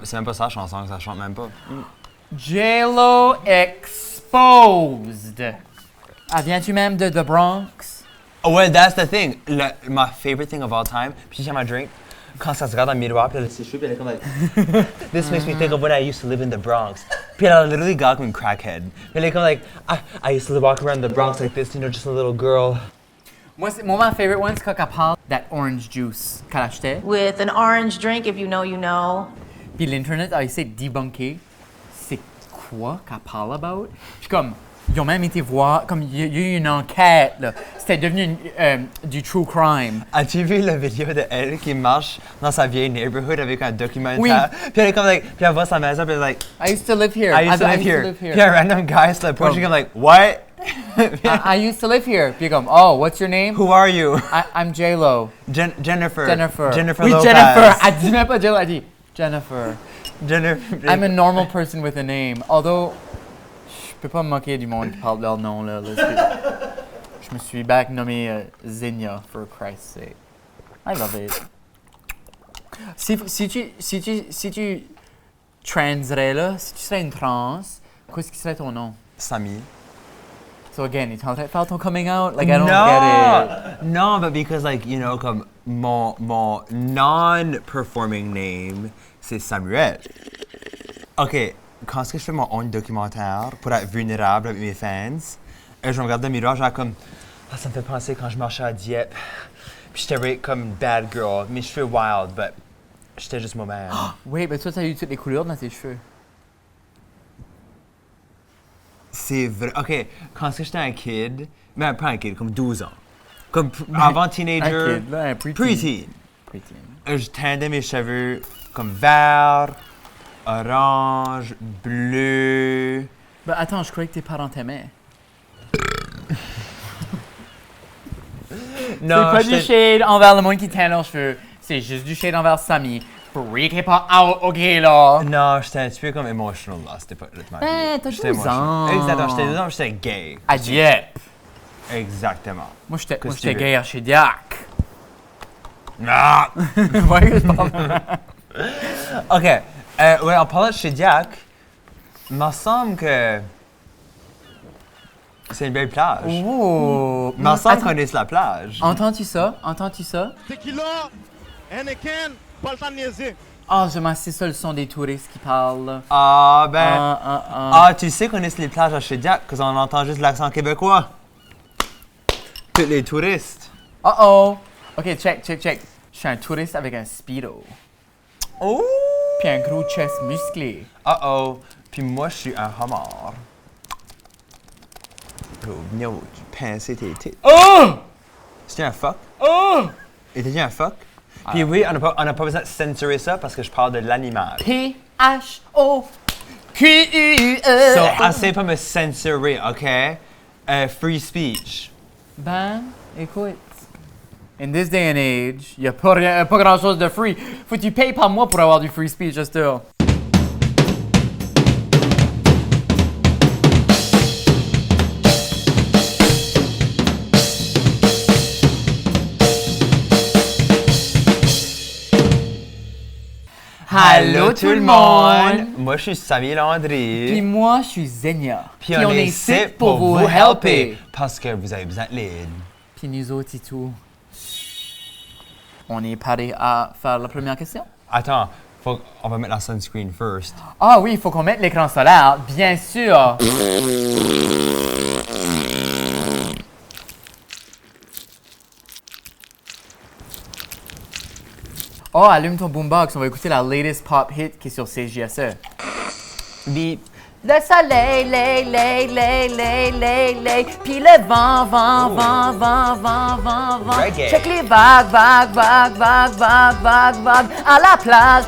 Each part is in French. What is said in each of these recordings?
C'est même pas sa chanson, ça chante même pas. J-Lo exposed. Ah, viens-tu même de The Bronx? Oh, well, that's the thing. My favorite thing of all time, puis j'ai ma drink, quand ça se regarde dans le miroir, puis elle a ses cheveux, puis elle est comme like, this makes me think of when I used to live in the Bronx. Puis elle a literally got comme une crackhead. Puis elle est comme like, I used to walk around the Bronx like this, you know, just a little girl. Moi, my favorite one, c'est quand elle parle that orange juice qu'elle achetait. With an orange drink, if you know, you know. Puis l'Internet a essayé de debunker c'est quoi qu'elle parle about. Puis comme, ils ont même été voir, comme il y a eu une enquête, là. C'était devenu du true crime. As-tu vu la vidéo de elle qui marche dans sa vieille neighborhood avec un documentaire? Oui. Puis elle est comme like, puis elle voit sa maison, puis elle est like, I used to live here. I used to live here. Puis un random guy se l'approche, il est comme like, what? I used to live here. Puis comme, oh, what's your name? Who are you? I'm J-Lo. Jennifer. Jennifer Oui, Lopez. Jennifer. Elle dit même pas J-Lo, elle dit Jennifer. I'm a normal person with a name. Although, je peux pas me moquer du monde qui parle de leur nom, là. Je me suis back nommé Xenia, for Christ's sake. I love it. Si tu transerais là, si tu serais une trans, qu'est-ce qui serait ton nom? Sami. So again, tu es en train de faire ton coming out? Like, I don't get it. No, but because like, you know, comme mon non-performing name, c'est Samuel. OK, quand est-ce que je fais mon own documentaire pour être vulnérable avec mes fans, je me regarde dans le miroir, genre comme, ça me fait penser quand je marchais à Dieppe, puis j'étais comme bad girl, mes cheveux wild, but j'étais juste moi-même. Oui, mais toi, t'as eu toutes les couleurs dans tes cheveux. C'est vrai. OK, quand est-ce que j'étais un kid, mais pas un kid, comme 12 ans, comme avant teenager, Un kid, là, un preteen. Je teindais mes cheveux comme vert, orange, bleu. Ben attends, je croyais que tes parents t'aimaient. Non, c'est pas du shade envers le monde qui teint leurs cheveux. C'est juste du shade envers Sami. Freakez pas out, ok là. Non, j'étais un petit peu comme emotional là, c'était pas ma vie. Ben, t'as 12 ans. Exactement, j'étais 12 ans, j'étais gay. À Dieppe. Exactement. Moi, j'étais gay à chez Diac. Ah! Ouais, je parle. OK, ouais, en parlant de chez Diac, il me semble que c'est une belle plage. Oh. Il me semble qu'on est sur la plage. Entends-tu ça? Entends-tu ça? Tequila, Heineken, pas le temps de niaiser. Ah, c'est ça le son des touristes qui parlent. Là. Ah, ben. Tu sais qu'on est sur les plages à chez Diac, parce qu'on entend juste l'accent québécois. Tous les touristes. Oh. OK, check. Je suis un touriste avec un speedo. Oh! Puis un gros chest musclé. Puis moi, je suis un homard. Oh, no, tu pensais tes têtes. Oh! C'était un fuck? Oh! Était-tu un fuck? Puis oui, on n'a pas besoin de censurer ça parce que je parle de l'animal. P-H-O-Q-U-E. So, assez pas me censurer, OK? Free speech. Ben, écoute. In this day and age, il n'y a pas grand-chose de free. Faut que tu payes par mois pour avoir du free speech, still. Allô tout le monde! Moi, je suis Sami Landry. Puis moi, je suis Xenia. Puis on est ici pour vous helper. Parce que vous avez besoin de l'aide. Puis nous autres et tout. On est prêt à faire la première question? Attends, on va mettre la sunscreen first. Ah oui, il faut qu'on mette l'écran solaire, bien sûr! Oh, allume ton boombox, on va écouter la latest pop hit qui est sur CJSE. Beep. Le soleil, puis le vent. Reggae. Check les vagues. À la plage.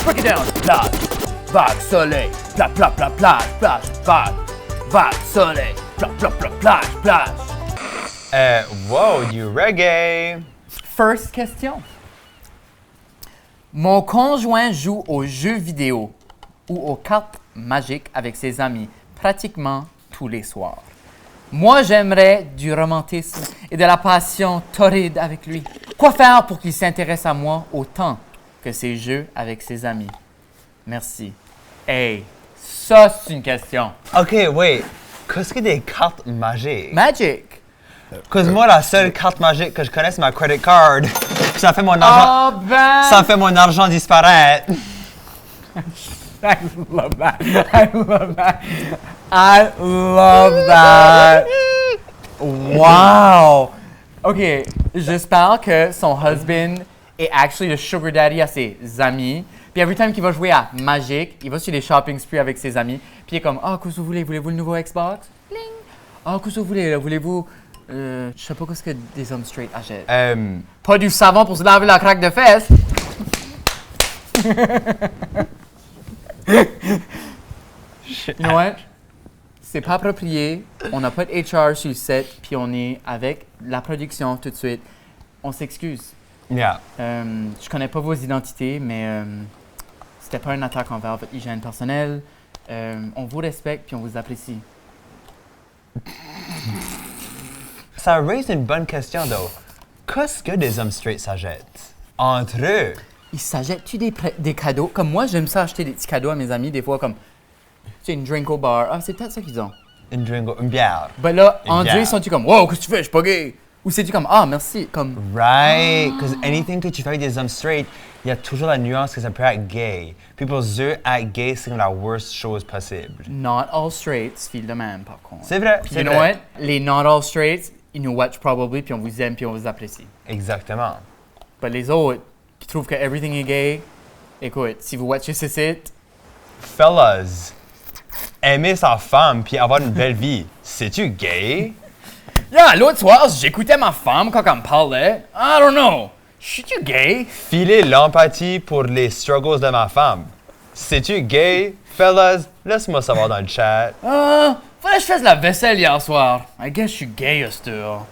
Break it down. Plage, vague, soleil, plage, vague, soleil, plage. Wow, du reggae. First question. Mon conjoint joue aux jeux vidéo ou aux cartes magiques avec ses amis pratiquement tous les soirs. Moi, j'aimerais du romantisme et de la passion torride avec lui. Quoi faire pour qu'il s'intéresse à moi autant? que ses jeux avec ses amis? Merci. Hey, ça, c'est une question. OK, wait. Qu'est-ce que des cartes magiques? Magic! Cause moi, la seule carte magique que je connais, c'est ma credit card. Puis ça fait mon argent... Oh, ben! Ça fait mon argent disparaître. I love that. I love that. I love that. Wow! OK, j'espère que son husband est actually le sugar daddy à ses amis. Puis every time qu'il va jouer à Magic, il va sur des shopping sprees avec ses amis. Puis il est comme, ah, qu'est-ce que vous voulez? Voulez-vous le nouveau Xbox? Bling! Ah, qu'est-ce que vous voulez? Là? Voulez-vous... je sais pas qu'est-ce que des hommes straight achètent. Pas du savon pour se laver la craque de fesses. You know what? C'est pas approprié. On n'a pas de HR sur le set, puis on est avec la production tout de suite. On s'excuse. Yeah. Je connais pas vos identités, mais c'était pas une attaque envers votre hygiène personnelle. On vous respecte puis on vous apprécie. Ça raise une bonne question, though. Qu'est-ce que des hommes straight s'achètent? Entre eux? Ils s'achètent-tu des cadeaux? Comme moi, j'aime ça acheter des petits cadeaux à mes amis, des fois comme, tu sais, une drink au bar. Ah, c'est peut-être ça qu'ils ont. Une drink, une bière. Ben là, Une André, bière. sont-tu comme, wow, qu'est-ce que tu fais? Je suis pas gay. Ou c'est-tu comme, ah, merci. Comme, Right. Because anything que tu fais avec des hommes straight, il y a toujours la nuance que ça peut être gay. Puis pour eux, être gay, c'est comme la worst chose possible. not all straights feel de même, par contre. C'est vrai, Puis c'est you know vrai. what? Les not all straights, ils nous watch probably, puis on vous aime, puis on vous apprécie. Exactement. Mais les autres, qui trouvent que everything est gay, écoute, si vous watchez ce site, Fellas, aimer sa femme puis avoir une belle vie, c'est-tu gay? yeah, l'autre soir, j'écoutais ma femme quand elle me parlait. I don't know. Suis-tu gay? Filer l'empathie pour les struggles de ma femme. C'est-tu gay? Fellas, laisse-moi savoir dans le chat. Fallait que je fasse la vaisselle hier soir. I guess je suis gay, Astur.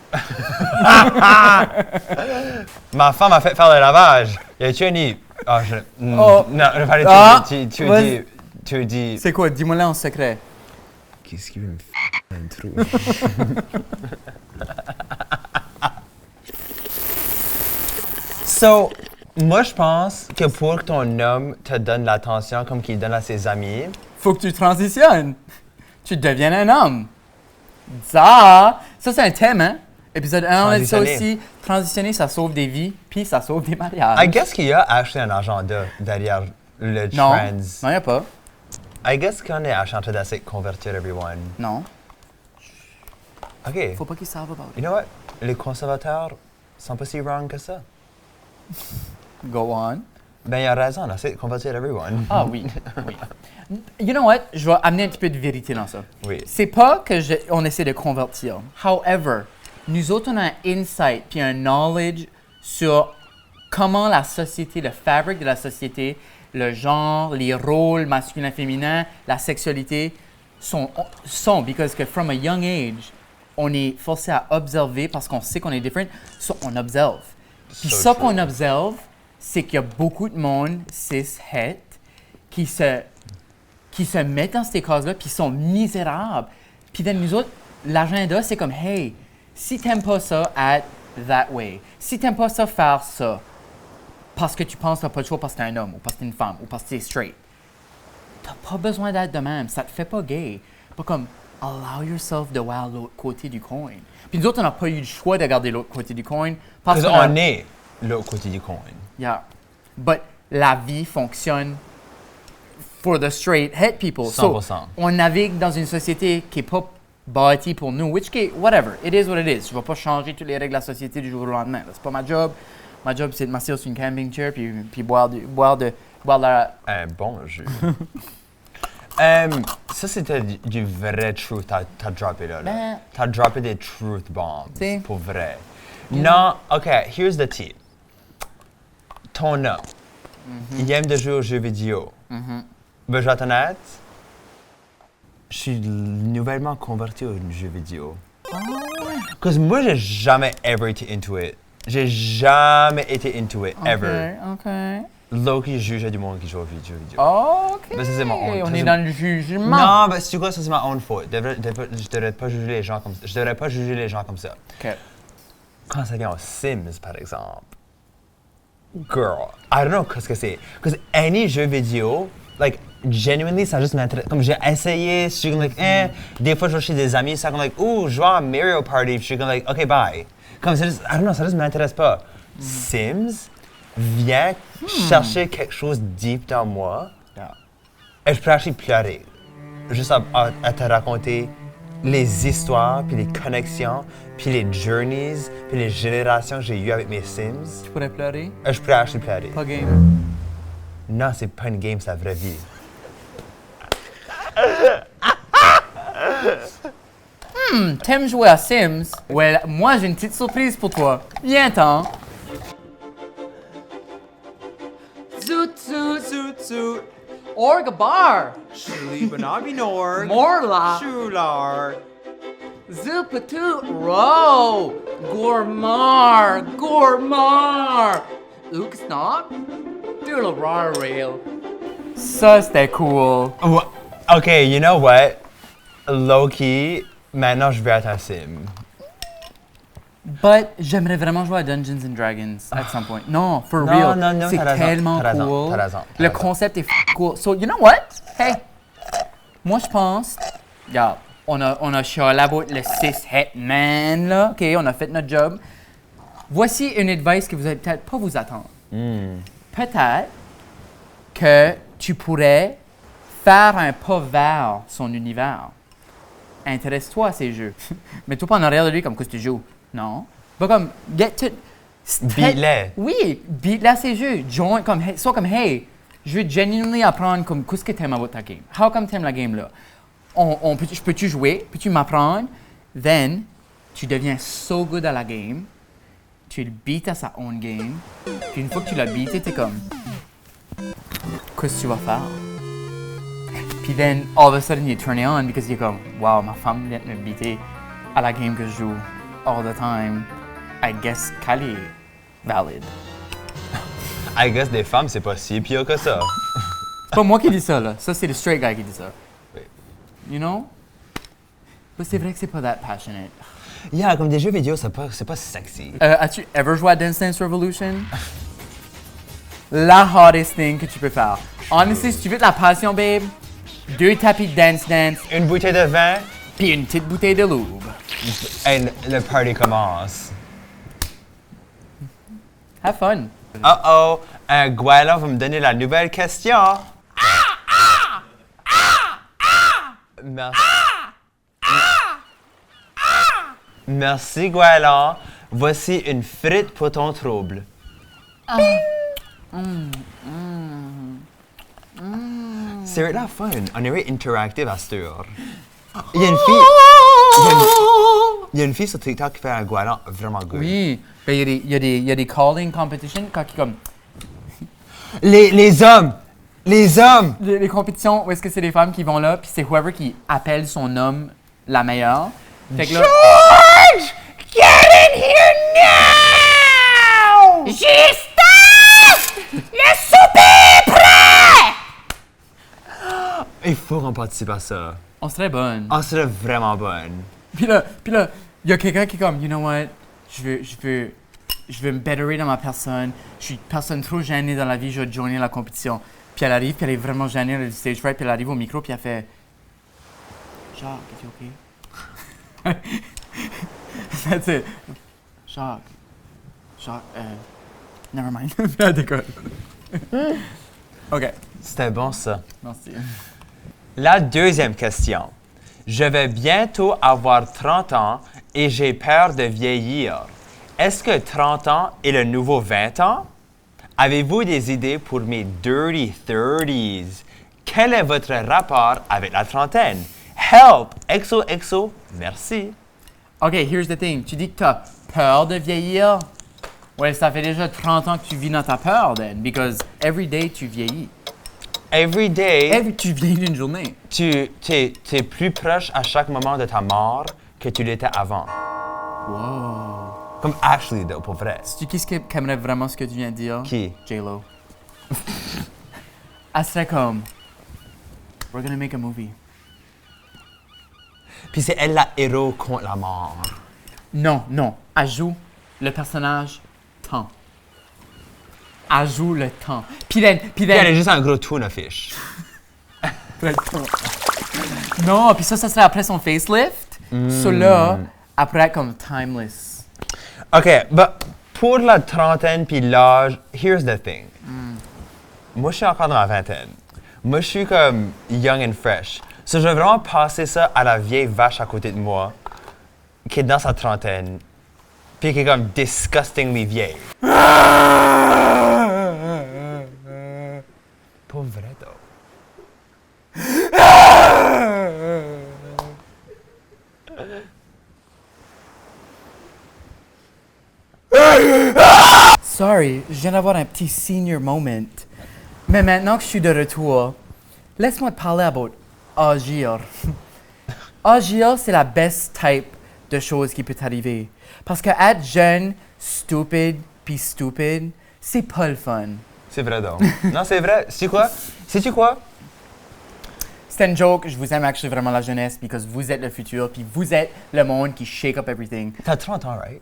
Ma femme a fait faire le lavage. Y a-tu un... Ah, Oh. Non, je vais Ah, tu vas-y. dis... C'est quoi? Dis-moi là en secret. Qu'est-ce qui veut me un trou? So, moi je pense que pour que ton homme te donne l'attention comme qu'il donne à ses amis, Faut que tu transitionnes. Tu deviennes un homme. Ça c'est un thème, hein? Épisode 1, on a dit ça Transitionner. aussi. Transitionner, ça sauve des vies, puis ça sauve des mariages. I guess qu'il y a acheté un agenda derrière le Non, trends. non, y a pas. I guess qu'on est acheté d'essayer de convertir everyone. Non, OK. faut pas qu'ils savent about You know what? Les conservateurs sont pas si wrong que ça. it. Go on. Ben, il a raison, on essaie de convertir everyone. Ah oui, oui. You know what? Je vais amener un petit peu de vérité dans ça. Oui. C'est pas que on essaie de convertir. However, nous autres, on a un insight puis un knowledge sur comment la société, le fabric de la société, le genre, les rôles masculin-féminin, la sexualité sont because que from a young age, on est forcé à observer parce qu'on sait qu'on est different, so on observe. Puis So ça true. qu'on observe, c'est qu'il y a beaucoup de monde cis-het qui se mettent dans ces cases-là puis sont misérables. Puis dans nous autres, l'agenda, c'est comme, hey, si t'aimes pas ça, act that way. Si t'aimes pas ça, faire ça, parce que tu penses que t'as pas le choix parce que t'es un homme, ou parce que t'es une femme, ou parce que t'es straight, t'as pas besoin d'être de même. Ça te fait pas gay. Pas comme, allow yourself de voir l'autre côté du coin. Puis nous autres, on n'a pas eu le choix de regarder l'autre côté du coin. Parce Parce qu'on qu'on est l'autre côté du coin. Yeah. But la vie fonctionne for the straight head people. 100%. On navigue dans une société qui n'est pas bâtie pour nous, which is, whatever, it is what it is. Je ne vais pas changer toutes les règles de la société du jour au lendemain. C'est pas ma job. Ma job, c'est de m'asseoir sur une camping chair puis boire de la... Un bon jeu. Ça, c'était du vrai truth t'as droppé là. Ben- T'as droppé des truth bombs. T'sais. Pour vrai. Non, OK, here's the tea. Ton homme, il aime de jouer aux jeux vidéo. Ben, je vais être honnête, je suis nouvellement converti aux jeux vidéo. Parce que moi, j'ai jamais ever été into it. J'ai jamais été into it, ever. OK. Loki jugeait du monde qui joue aux jeux vidéo. OK. Ben, ça, c'est mon honte. On Ça, est c'est- dans le jugement. Non, ben, c'est quoi, ça, c'est ma own faute. Je devrais pas juger les gens comme ça. Je devrais pas juger les gens comme ça. OK. Quand ça vient aux Sims, par exemple, girl, I don't know qu'est-ce que c'est. Because any jeu vidéo, like, genuinely, ça juste m'intéresse. Comme j'ai essayé, je suis comme, like, Des fois, je vais chez des amis, ça comme, like, je joue à Mario Party, je suis comme, like, OK, bye. Comme, c'est juste, I don't know, ça juste m'intéresse pas. Sims vient chercher quelque chose deep dans moi. Yeah. Et je peux actually pleurer. Juste à te raconter les histoires, puis les connexions, puis les journeys, puis les générations que j'ai eues avec mes Sims. Tu pourrais pleurer? Je peux actually pleurer. Pas game. Non, c'est pas une game, c'est la vraie vie. T'aimes jouer à Sims? Well, moi j'ai une petite surprise pour toi. Viens-t'en. Zoot zoot zoot zoot. Org bar. Schlieben Morla. Schular. Zupatu row. Gourmar. Gourmar. Uxnop. Doodle rar rail. Ça c'était cool. OK, you know what? Low-key, maintenant je vais être un Sim. But j'aimerais vraiment jouer à Dungeons and Dragons at some point. Non, for Non, real. non, non, c'est t'as raison, tellement t'as raison, cool. t'as raison, t'as Le raison. concept est cool. So, you know what? Hey, moi je pense, regarde, on a chialé about le 6 Hitman là. OK, on a fait notre job. Voici une advice que vous allez peut-être pas vous attendre. Peut-être que tu pourrais faire un pas vers son univers. Intéresse-toi à ces jeux. Mets-toi pas en arrière de lui comme qu'est-ce que tu joues. Non. Pas comme, get to... Beat-les. Oui, beat-les à ces jeux. Join, comme, sois comme, hey, je veux genuinely apprendre comme, qu'est-ce que t'aimes about ta game. How come t'aimes la game là? Je peux-tu jouer? Peux-tu m'apprendre? Then, tu deviens so good à la game. Tu le beats à sa own game. Puis une fois que tu l'as beaté, t'es comme, qu'est-ce que tu vas faire? Puis then, all of a sudden, you turn it on because you're comme, wow, ma femme vient de me beater à la game que je joue all the time. I guess qu'elle est valid. I guess des femmes, c'est pas si pire que ça. C'est pas moi qui dis ça, là. Ça, c'est le straight guy qui dit ça. Oui. You know? Mais c'est vrai que c'est pas that passionate. Yeah, comme des jeux vidéo, c'est pas sexy. As-tu ever joué à Dance Dance Revolution? La hottest thing que tu peux faire. Honestly, si tu veux de la passion, babe, 2 tapis de Dance Dance, Une bouteille de vin, puis une petite bouteille de lube. et le party commence. Have fun. Uh-oh, un Goualon va me donner la nouvelle question. Merci. Merci, Goualon. Voici une frite pour ton trouble. C'est vraiment fun. On est interactive à cette heure. Il y a une fille... Il y a une fille sur TikTok qui fait un Goualon vraiment good. Oui, ben, il y a des calling competitions quand qui comme Les hommes! Les hommes! les compétitions où est-ce que c'est des femmes qui vont là puis c'est whoever qui appelle son homme la meilleure. Fait que là, George! Get in here now! Juste! Le souper est prêt! Il faut qu'on participe à ça. on serait bonne. Ah, c'est vraiment bonne. Puis là, il y a quelqu'un qui est comme, you know what, je veux me betterer dans ma personne. Je suis une personne trop gênée dans la vie, je vais joiner la compétition. Puis elle arrive, puis elle est vraiment gênée, elle a du stage fright, puis elle arrive au micro, puis elle fait, Jacques, es-tu OK? That's it. Jacques, never mind. Puis elle décolle. OK, C'était bon, ça. merci. La deuxième question. Je vais bientôt avoir 30 ans et j'ai peur de vieillir. Est-ce que 30 ans est le nouveau 20 ans? Avez-vous des idées pour mes dirty 30s? Quel est votre rapport avec la trentaine? Help! XOXO, merci. OK, here's the thing. Tu dis que tu as peur de vieillir? Ouais, ça fait déjà 30 ans que tu vis dans ta peur, then, because every day tu vieillis. Every day, Tu vieillis d'une journée. tu es plus proche à chaque moment de ta mort que tu l'étais avant. Wow. Comme Ashley, though, pour vrai. Sais-tu qui aimerait vraiment ce que tu viens de dire? Qui? J-Lo. Elle serait comme, we're gonna make a movie. Puis c'est elle la héros contre la mort. Non. Elle joue le personnage tant. ajoute le temps. Puis Puis elle est juste un gros tune affiche. Non, puis ça serait après son facelift. Celui-là, après comme timeless. OK, bah, pour la trentaine puis l'âge, here's the thing. Moi, je suis encore dans la vingtaine. Moi, je suis comme young and fresh. So, je vais vraiment passer ça à la vieille vache à côté de moi, qui est dans sa trentaine, puis qui est comme disgustingly vieille. Pas vrai, though. Sorry, je viens d'avoir un petit senior moment. Mais maintenant que je suis de retour, laisse-moi te parler about agir. Agir, c'est la best type de chose qui peut t'arriver. Parce que être jeune, stupide, c'est pas le fun. C'est vrai, donc. Non, c'est vrai. Sais-tu quoi? Sais-tu quoi? C'est une joke, je vous aime actually vraiment la jeunesse, parce que vous êtes le futur, puis vous êtes le monde qui shake up everything. T'as 30 ans, right?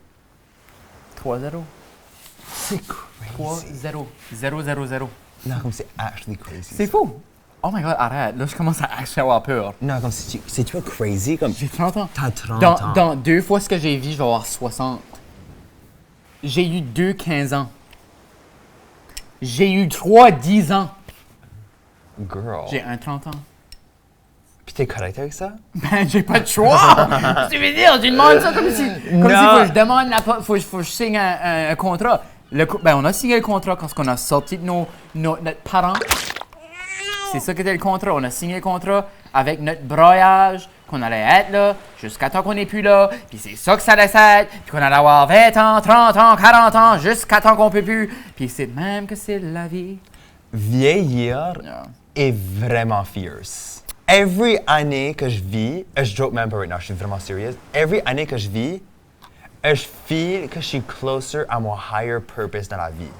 3-0. C'est crazy. 3-0. 0-0-0. Non, comme c'est actually crazy. C'est fou. Oh my god, arrête. Là, je commence à actually avoir peur. Non, comme c'est-tu pas crazy? Comme J'ai 30 ans. t'as 30 ans. Dans 2 fois ce que j'ai vu, je vais avoir 60. J'ai eu 2 15 ans. J'ai eu 3 10 ans. Girl. J'ai un 30 ans. Puis t'es correct avec ça? Ben, j'ai pas de choix! Qu'est-ce que tu veux dire? Tu demandes ça comme si faut que je demande faut que je signe un contrat. Ben, on a signé le contrat quand on a sorti de notre parents. C'est ça qui était le contrat. On a signé le contrat avec notre broyage, qu'on allait être là jusqu'à temps qu'on n'est plus là. Puis c'est ça que ça laisse être. Puis qu'on allait avoir 20 ans, 30 ans, 40 ans, jusqu'à temps qu'on peut plus. Puis c'est même que c'est la vie. Vieillir Yeah. est vraiment fierce. Every année que je vis, je joke même pas right now, je suis vraiment serious. Every année que je vis, je feel que je suis closer à mon higher purpose dans la vie.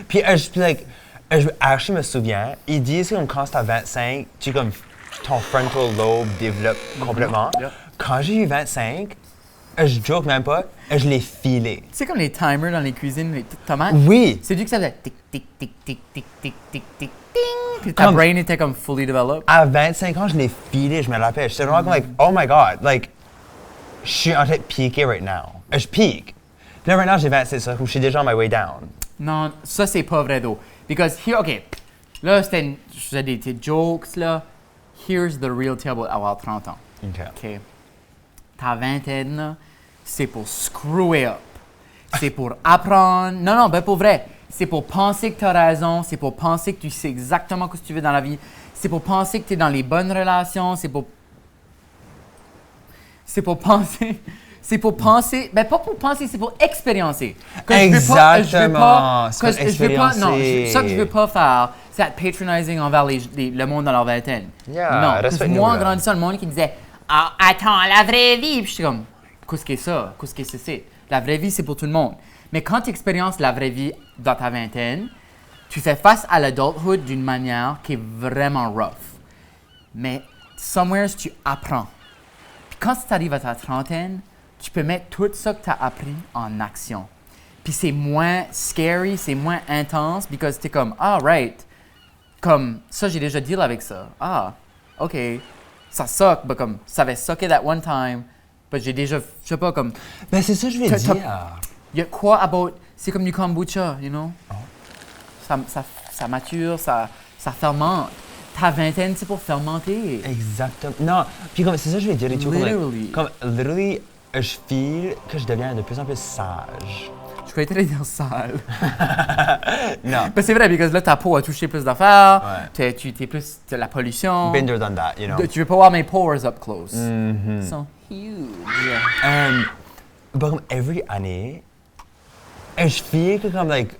Puis je me souviens, ils disent que quand t'as 25, ton frontal lobe développe complètement. Yeah. Quand j'ai eu 25, je joke même pas, je l'ai filé. C'est comme les timers dans les cuisines, les tomates. Oui. C'est du que ça faisait tic, tic, tic, tic, tic, tic, tic, tic, ting. Puis ta brain était comme fully developed. À 25 ans, je l'ai filé, je me rappelle. J'étais vraiment comme, like, oh my god, like, je suis en train de piquer right now. Je pique. Puis là, right now, j'ai 26, so je suis déjà on my way down. Non, ça c'est pas vrai d'eau. Because here, OK, là je faisais des petites jokes là. Here's the real tale about avoir 30 ans. OK. Ta vingtaine, là, c'est pour screwer up. C'est pour apprendre. Non, ben pour vrai. C'est pour penser que tu as raison. C'est pour penser que tu sais exactement ce que tu veux dans la vie. C'est pour penser que tu es dans les bonnes relations. C'est pour penser. C'est pour penser. Ben pas pour penser, c'est pour expériencer. Exactement. Ça que je veux pas faire, c'est être patronizing envers le monde dans leur vingtaine. Yeah, non, parce que respecte-nous, moi, en là. grandissant, le monde qui me disait ah, attends, la vraie vie. Puis je suis comme, qu'est-ce que c'est ça? Qu'est-ce que c'est? La vraie vie, c'est pour tout le monde. Mais quand tu expériences la vraie vie dans ta vingtaine, tu fais face à l'adulthood d'une manière qui est vraiment rough. Mais somewhere, tu apprends. Puis quand tu arrives à ta trentaine, tu peux mettre tout ça que tu as appris en action. Puis c'est moins scary, c'est moins intense, parce que tu es comme, ah, right. Comme, ça, j'ai déjà deal avec ça. Ah, OK. Ça suck, mais comme, ça avait sucké that one time. Mais j'ai déjà, je sais pas, comme... Ben, c'est ça que je vais dire. Il y a quoi about... C'est comme du kombucha, you know? Oh. Ça mature, ça fermente. Ta vingtaine, c'est pour fermenter. Exactement. Non, puis comme, c'est ça que je vais dire et tout. Literally. Comme, literally, je feel que je deviens de plus en plus sage. Je vais être dire sale. Non. Mais c'est vrai, parce que là, ta peau a touché plus d'affaires. Ouais. Tu es plus de la pollution. Been done that, you know. Tu veux pas voir mes pores up close. Mm-hmm. Ils sont huge. But comme, every année, je feel que comme, like,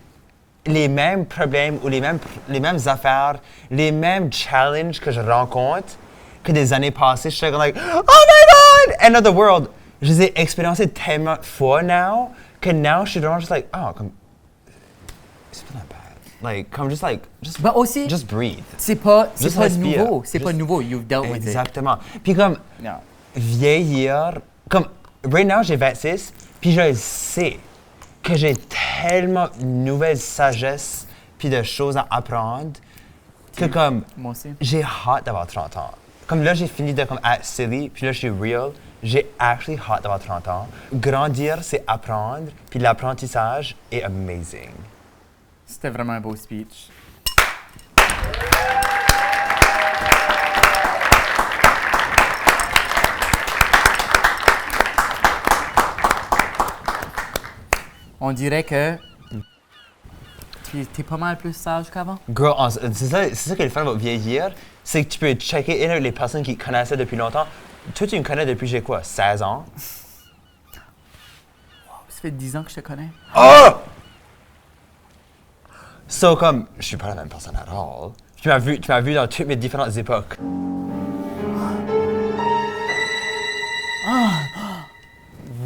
les mêmes problèmes ou les mêmes affaires, les mêmes challenges que je rencontre que des années passées, je suis comme, like, oh my god, end of the world. Je les ai expérimentés tellement de fois now que now je suis vraiment juste like, oh, comme, it's not bad. Like, come just Mais aussi, just breathe. c'est pas respire. nouveau. C'est pas Juste- nouveau. You've dealt with it. Exactement. Puis comme, No. vieillir, comme, right now j'ai 26, puis je sais que j'ai tellement de nouvelles sagesse puis de choses à apprendre que comme Moi aussi. j'ai hâte d'avoir 30 ans. Comme là, j'ai fini de comme être silly, puis là, je suis real. J'ai actually hâte d'avoir 30 ans. Grandir, c'est apprendre, puis l'apprentissage est amazing. C'était vraiment un beau speech. On dirait que t'es pas mal plus sage qu'avant. Girl, c'est ça qui est le fun de vieillir, c'est que tu peux checker in avec les personnes qui te connaissaient depuis longtemps. Toi, tu me connais depuis, j'ai quoi, 16 ans? Ça fait 10 ans que je te connais. Oh! So, comme, je suis pas la même personne at all. Tu m'as vu dans toutes mes différentes époques.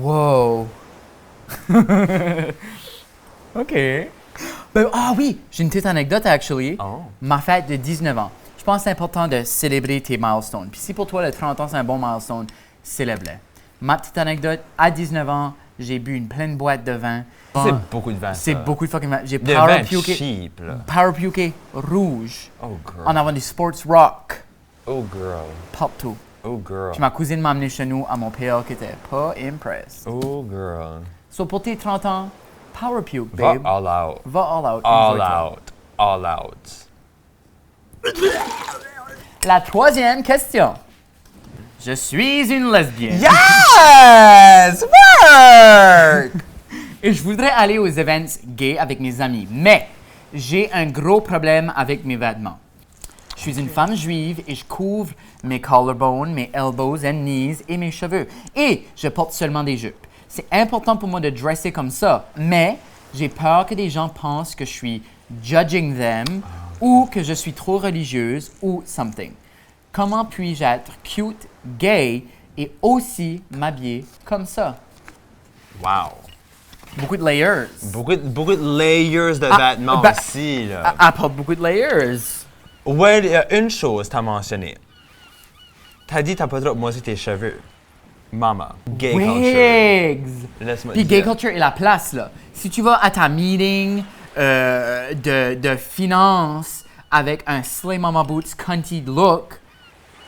Wow! OK. Ben, ah oui, j'ai une petite anecdote, actually. Oh. Ma fête de 19 ans. Je pense que c'est important de célébrer tes milestones. Puis si pour toi, le 30 ans, c'est un bon milestone, célèbre-le. Ma petite anecdote, à 19 ans, j'ai bu une pleine boîte de vin. C'est beaucoup de vin, C'est ça. beaucoup de fucking vin. J'ai De power vin puké. cheap, là. Power puké rouge. Oh, girl. En avant du sports rock. Oh, girl. Partout. Oh, girl. Puis ma cousine m'a amené chez nous à mon PL qui était pas impressed. Oh, girl. So pour tes 30 ans, power puke, Va babe. all out. Va all out. All enjoy-toi. out. All out. La troisième question. Je suis une lesbienne. Yes! Work! Et je voudrais aller aux events gays avec mes amis. Mais j'ai un gros problème avec mes vêtements. Je suis une femme juive et je couvre mes collarbones, mes elbows and knees et mes cheveux. Et je porte seulement des jupes. C'est important pour moi de dresser comme ça, mais j'ai peur que des gens pensent que je suis judging them ou que je suis trop religieuse ou something. Comment puis-je être cute, gay et aussi m'habiller comme ça? Wow. Beaucoup de layers. Beaucoup de layers de vêtements bah, aussi, là. Elle porte beaucoup de layers. Ouais, il y a une chose que t'as mentionné. T'as dit que t'as pas le droit de montrer tes cheveux. Mama, gay culture. Wigs! Laisse-moi Puis dire. gay culture est la place, là. Si tu vas à ta meeting de finance avec un Slay Mama Boots cunty look,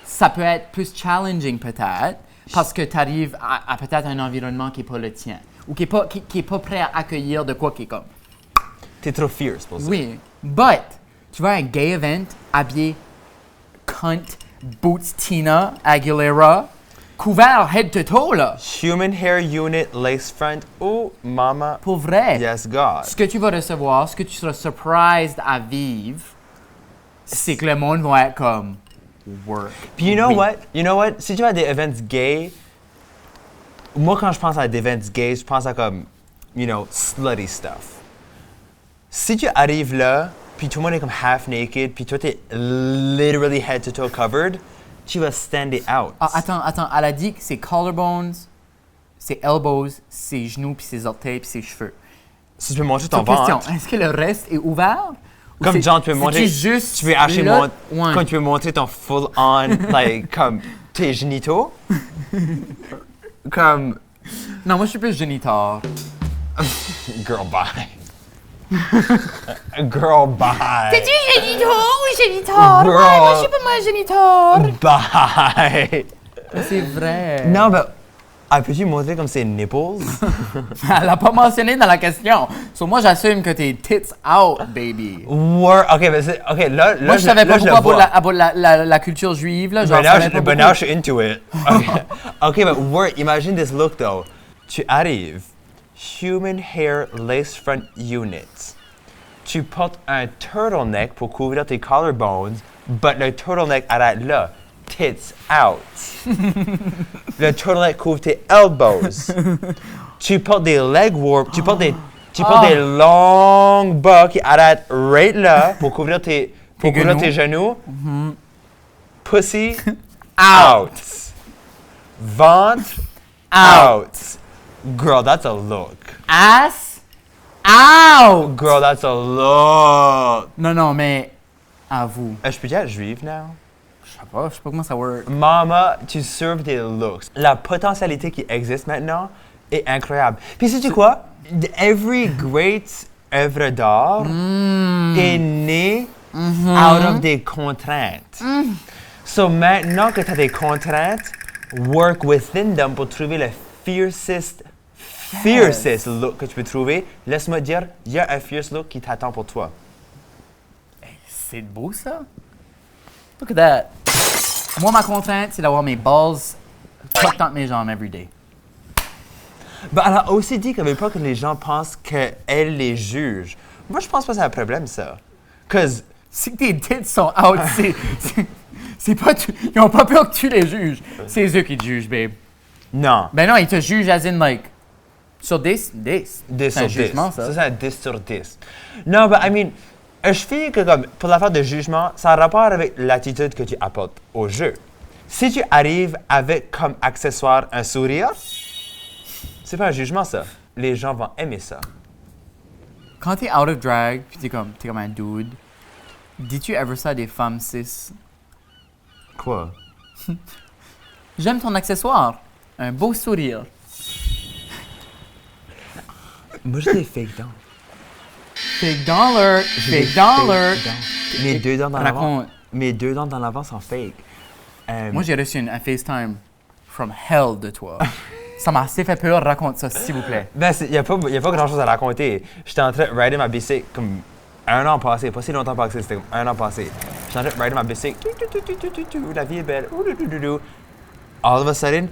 ça peut être plus challenging peut-être, parce que tu arrives à peut-être un environnement qui n'est pas le tien, ou qui est pas prêt à accueillir de quoi qui est comme. T'es trop fierce pour ça. Oui, but tu vas à un gay event habillé cunt, boots Tina Aguilera, couvert head to toe, là. Human hair unit, lace front. Oh, mama. Pour vrai. Yes, God. Ce que tu vas recevoir, ce que tu seras surprised à vivre, c'est que le monde va être comme work. Puis you know Oui. what? You know what? Si tu vas à des events gays, moi quand je pense à des events gays, je pense à comme, you know, slutty stuff. Si tu arrives là, puis tout le monde est comme half naked, puis toi t'es literally head to toe covered, tu vas stand it out. Ah, attends, elle a dit que ses collarbones, ses elbows, ses genoux, puis ses orteils, puis ses cheveux. Si tu peux montrer ton Autre question, ventre, est-ce que le reste est ouvert? Ou comme c'est- genre tu peux montrer, c'est-tu juste tu peux acheter là? Ouais. comme tu peux montrer ton full on, like comme tes génitaux, comme Non, moi je suis plus géniteur. girl bye. Girl bye. géniteur ou géniteur? Girl. Ouais, moi, je suis pas mal géniteur. Bye. C'est vrai. Non, mais peux-tu montrer comme ses nipples? Elle l'a pas mentionné dans la question. So moi j'assume que t'es tits out, baby. Ok, mais c'est. Ok, là, Moi je savais pas le pourquoi vois. pour la culture juive, là. Genre, But je savais pas but beaucoup. now je suis into it. Ok, mais word, imagine this look though. Tu arrives, human hair lace front unit. Tu portes un turtleneck pour couvrir tes collarbones, but le turtleneck arrête là. Tits out. Le turtleneck couvre tes elbows. Tu portes des leg warp, tu portes des longs bas qui arrêtent right là pour couvrir tes genoux. Pussy out. Ventre out. Girl, that's a look. Ass out. Girl, that's a look. Non, mais à vous. Je peux dire juive now? Je sais pas comment ça work. Mama, tu serves des looks. La potentialité qui existe maintenant est incroyable. Puis sais-tu quoi? Every great œuvre d'art est née out of des contraintes. So maintenant que tu as des contraintes, work within them pour trouver le fiercest look que tu peux trouver. Laisse-moi dire, il y a un fierce look qui t'attend pour toi. C'est beau, ça. Look at that. Moi, ma contrainte, c'est d'avoir mes balls tucked entre mes jambes every day. Ben, elle a aussi dit qu'elle veut pas que les gens pensent qu'elle les juge. Moi, je pense pas que c'est un problème, ça. Cause Si tes tits sont out, c'est pas... Ils ont pas peur que tu les juges. C'est eux qui te jugent, babe. non. Ben non, ils te jugent as in, like... Sur 10? 10. 10 C'est un sur 10. jugement, ça. Ça, c'est un 10 sur 10. Non, mais I mean, je fais que comme, pour l'affaire de jugement, ça a rapport avec l'attitude que tu apportes au jeu. Si tu arrives avec comme accessoire un sourire, c'est pas un jugement, ça. Les gens vont aimer ça. Quand t'es out of drag, puis t'es comme un dude, dis-tu ever ça à des femmes cis? Quoi? J'aime ton accessoire. Un beau sourire. Moi, j'ai des fake dents. Fake dollar. J'ai des Fake dollar. dents. Mes deux dents dans l'avant. Raconte. Mes deux dents dans l'avant sont fake. Moi, j'ai reçu un FaceTime from hell de toi. Ça m'a assez fait peur. Raconte ça, s'il vous plaît. Ben, il n'y a pas grand-chose à raconter. J'étais en train de rider ma bicycle comme un an passé. Pas si longtemps passé, c'était comme un an passé. J'étais en train de rider ma bicycle. La vie est belle. All of a sudden,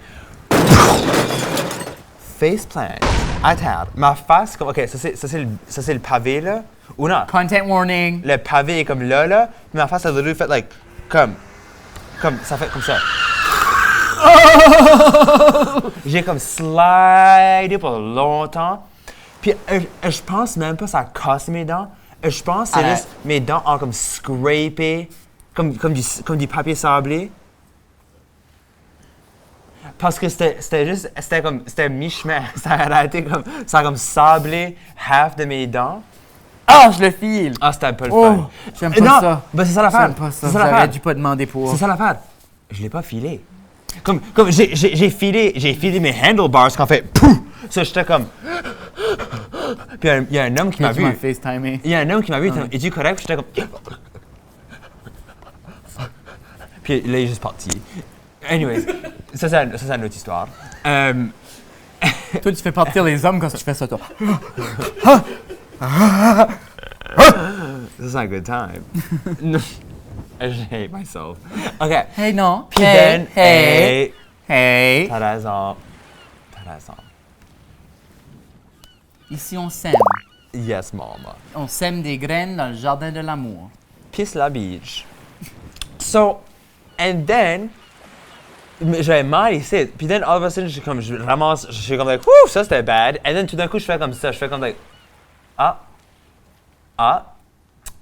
faceplant. À terre. Ma face, comme, OK, ça c'est le pavé, là. Ou non, Content warning. le pavé est comme là. Puis ma face, a literally fait, like, comme, ça fait comme ça. J'ai comme slidé pour longtemps. Puis je pense même pas que ça a cassé mes dents. Je pense que c'est Arrête. juste mes dents ont comme scrapé, comme du papier sablé. Parce que c'était mi-chemin. Ça a comme sablé half de mes dents. Ah, je le file. Ah, c'était pas le Oh, fun. j'aime pas Non, ça. ben c'est ça l'affaire. J'aime pas ça. C'est ça J'aurais l'affaire. dû pas demander pour. C'est ça l'affaire. Je l'ai pas filé. Comme j'ai filé mes handlebars quand fait pouf. Ça j'étais comme. Puis il y a un homme qui m'a Tu m'as vu. FaceTimé. Il y a un homme qui m'a vu. Il était es-tu correct? Puis j'étais comme. Puis là il est juste parti. Anyways, ça c'est une autre histoire. Toi, tu fais partir les hommes quand tu fais ça, toi. This is a good time. I hate myself. OK. Hey, non. Puis hey, then, hey, hey. t'as raison. T'as raison. Ici, on sème. Yes, mama. On sème des graines dans le jardin de l'amour. Peace la beach. So, and then, j'avais mal ici. Puis then, all of a sudden, je ramasse, je suis comme, like, wouh, ça c'était bad. And then, tout d'un coup, je fais comme ça. Je fais comme, like,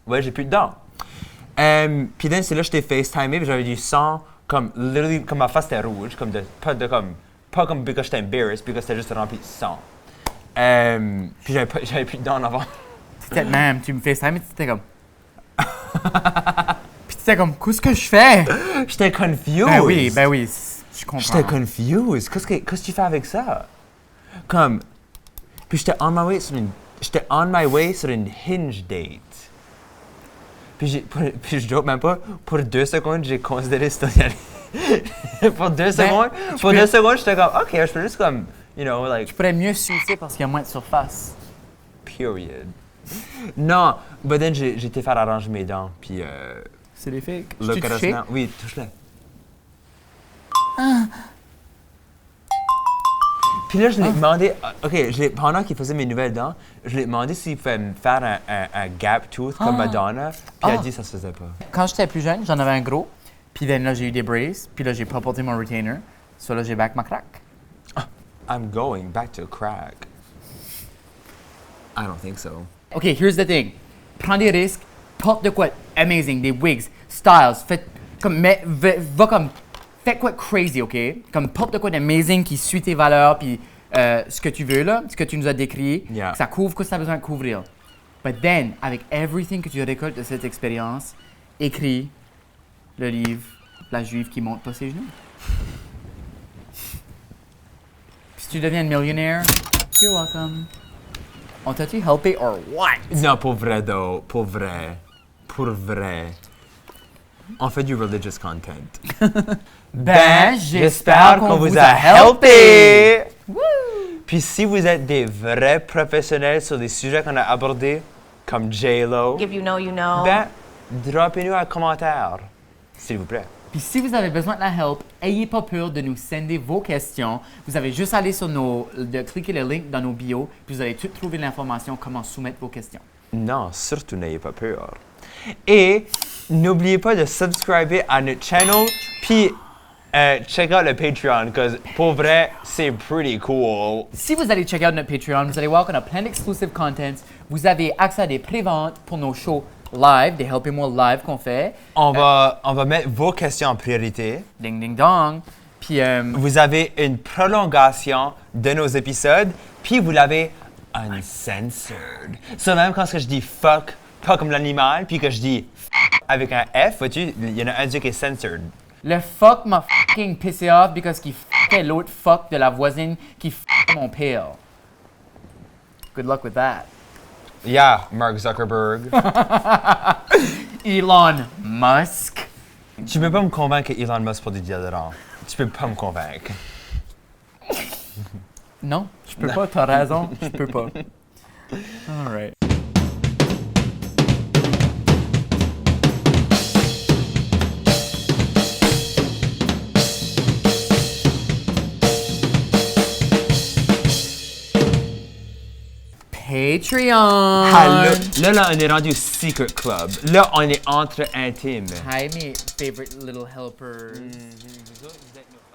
ouais, j'ai plus de dents. Puis then, c'est là que je t'ai FaceTimé, puis j'avais du sang, comme, literally, comme ma face était rouge, comme pas comme because j'étais embarrassed, because c'était juste rempli de sang. Puis j'avais plus de dents en avant. C'était même, tu me FaceTime et tu étais comme. Puis tu étais comme, qu'est-ce que je fais? J'étais confused. Ben oui, je comprends. J'étais confused. Qu'est-ce que tu fais avec ça? Comme, puis j'étais on my way sur une Hinge date. Puis je joke même pas, pour 2 secondes, j'ai considéré ça y aller. Pour 2 secondes, j'étais comme, OK, je peux juste comme, you know, like, Tu pourrais mieux sucer parce qu'il y a moins de surface. period. Non, but then j'ai été faire arranger mes dents, puis C'est des fakes. look Tu at us touché? now. Oui, touche-le. Puis là, je l'ai demandé, pendant qu'il faisait mes nouvelles dents, je l'ai demandé s'il pouvait me faire un gap tooth comme Madonna, puis elle a dit que ça se faisait pas. Quand j'étais plus jeune, j'en avais un gros. Puis là, j'ai eu des braces. Puis là, j'ai pas porté mon retainer. So là, j'ai back ma craque. I'm going back to crack. I don't think so. OK, here's the thing. Prends des risques. Porte de quoi amazing. Des wigs, styles. Fais quoi crazy, OK? Comme porte de quoi d'amazing qui suit tes valeurs, puis ce que tu veux, là, ce que tu nous as décrit. Yeah. Ça couvre ce que tu as besoin de couvrir. But then, avec everything que tu récoltes de cette expérience, écris le livre La Juive qui monte pas ses genoux. Puis si tu deviens une millionnaire, you're welcome. On t'a-tu helpé or what? Non, pour vrai, though. Pour vrai. Pour vrai. On fait du religious content. Ben, j'espère qu'on vous a helpé! Puis si vous êtes des vrais professionnels sur les sujets qu'on a abordés, comme J-Lo, If you know, you know. ben, droppez-nous un commentaire, s'il vous plaît. Puis si vous avez besoin de la help, ayez pas peur de nous sender vos questions. Vous avez juste à aller sur cliquer le link dans nos bios, puis vous allez tout trouver l'information comment soumettre vos questions. Non, surtout n'ayez pas peur. Et n'oubliez pas de subscriber à notre channel, puis check out le Patreon, parce que pour vrai, c'est pretty cool. Si vous allez check out notre Patreon, vous allez voir qu'on a plein d'exclusive contents. Vous avez accès à des préventes pour nos shows live, des Helpez-moi live qu'on fait. On va mettre vos questions en priorité. Ding ding dong. Puis Vous avez une prolongation de nos épisodes, puis vous l'avez uncensored. So même quand je dis fuck, pas comme l'animal, puis que je dis avec un F, vois-tu, il y en a un qui est censored. le fuck m'a fucking pissé off because qu'il fuckait l'autre fuck de la voisine qui fuckait mon père. Good luck with that. Yeah, Mark Zuckerberg. Elon Musk. Tu peux pas me convaincre que Elon Musk produit du déodorant. Tu peux pas me convaincre. Non, je peux pas, t'as raison, je peux pas. All right. Patreon. Allô? Là, on est rendu au Secret Club. Là, on est entre intimes. Hi, mes favorite little helpers. Vous autres, vous êtes nos